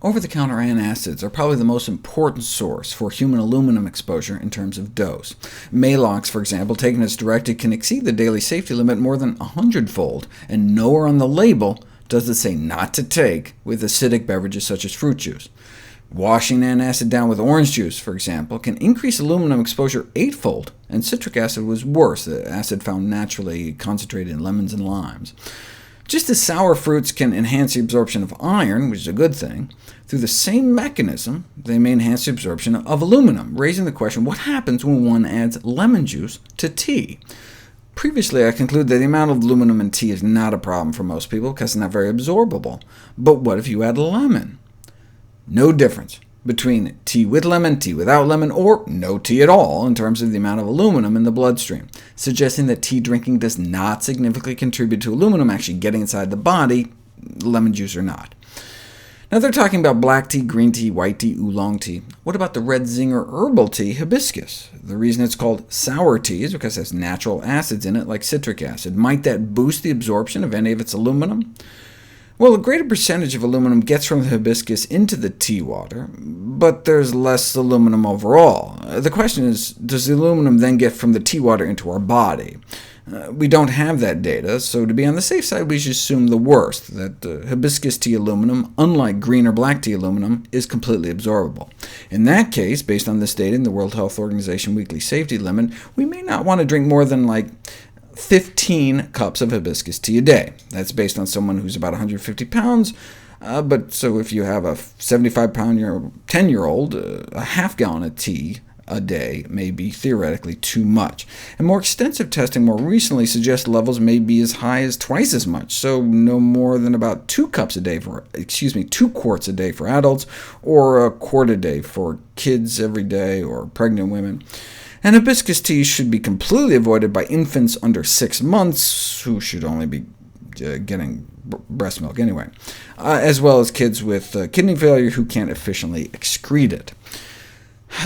Over-the-counter antacids are probably the most important source for human aluminum exposure in terms of dose. Maalox, for example, taken as directed, can exceed the daily safety limit more than 100-fold, and nowhere on the label does it say not to take with acidic beverages such as fruit juice. Washing antacid down with orange juice, for example, can increase aluminum exposure 8-fold, and citric acid was worse, the acid found naturally concentrated in lemons and limes. Just as sour fruits can enhance the absorption of iron, which is a good thing, through the same mechanism they may enhance the absorption of aluminum, raising the question, what happens when one adds lemon juice to tea? Previously, I concluded that the amount of aluminum in tea is not a problem for most people, because it's not very absorbable. But what if you add lemon? No difference between tea with lemon, tea without lemon, or no tea at all in terms of the amount of aluminum in the bloodstream, suggesting that tea drinking does not significantly contribute to aluminum actually getting inside the body, lemon juice or not. Now they're talking about black tea, green tea, white tea, oolong tea. What about the red zinger herbal tea, hibiscus? The reason it's called sour tea is because it has natural acids in it, like citric acid. Might that boost the absorption of any of its aluminum? Well, a greater percentage of aluminum gets from the hibiscus into the tea water, but there's less aluminum overall. The question is, does the aluminum then get from the tea water into our body? We don't have that data, so to be on the safe side, we should assume the worst, that hibiscus tea aluminum, unlike green or black tea aluminum, is completely absorbable. In that case, based on this data in the World Health Organization weekly safety limit, we may not want to drink more than 15 cups of hibiscus tea a day. That's based on someone who's about 150 pounds, so if you have a 75-pound 10-year-old, a half-gallon of tea a day may be theoretically too much. And more extensive testing more recently suggests levels may be as high as twice as much, so no more than about 2 quarts a day for adults, or a quart a day for kids every day or pregnant women. And hibiscus tea should be completely avoided by infants under 6 months, who should only be getting breast milk anyway, as well as kids with kidney failure who can't efficiently excrete it.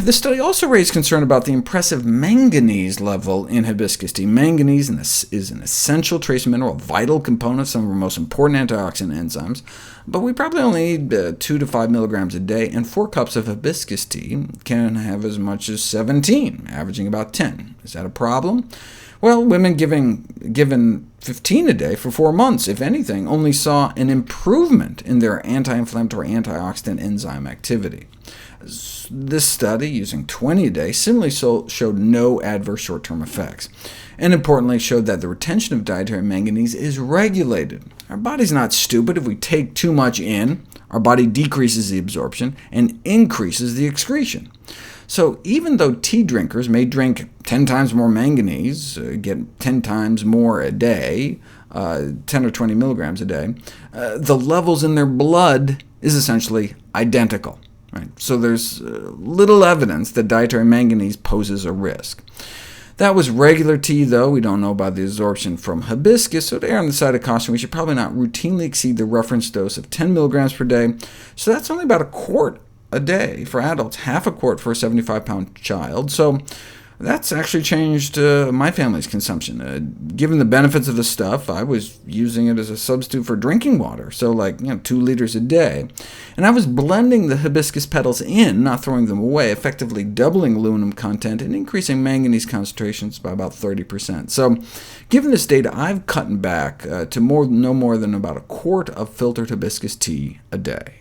The study also raised concern about the impressive manganese level in hibiscus tea. Manganese is an essential trace mineral, a vital component of some of our most important antioxidant enzymes, but we probably only need 2 to 5 milligrams a day, and 4 cups of hibiscus tea can have as much as 17, averaging about 10. Is that a problem? Well, women given 15 a day for 4 months, if anything, only saw an improvement in their anti-inflammatory antioxidant enzyme activity. This study, using 20 a day, similarly showed no adverse short-term effects, and importantly showed that the retention of dietary manganese is regulated. Our body's not stupid. If we take too much in, our body decreases the absorption and increases the excretion. So even though tea drinkers may drink 10 times more manganese, get 10 times more a day, 10 or 20 milligrams a day, the levels in their blood is essentially identical. So there's little evidence that dietary manganese poses a risk. That was regular tea, though. We don't know about the absorption from hibiscus, so to err on the side of caution, we should probably not routinely exceed the reference dose of 10 milligrams per day. So that's only about a quart a day for adults, half a quart for a 75-pound child. So that's actually changed my family's consumption. Given the benefits of the stuff, I was using it as a substitute for drinking water, so 2 liters a day. And I was blending the hibiscus petals in, not throwing them away, effectively doubling aluminum content and increasing manganese concentrations by about 30%. So given this data, I've cut back to no more than about a quart of filtered hibiscus tea a day.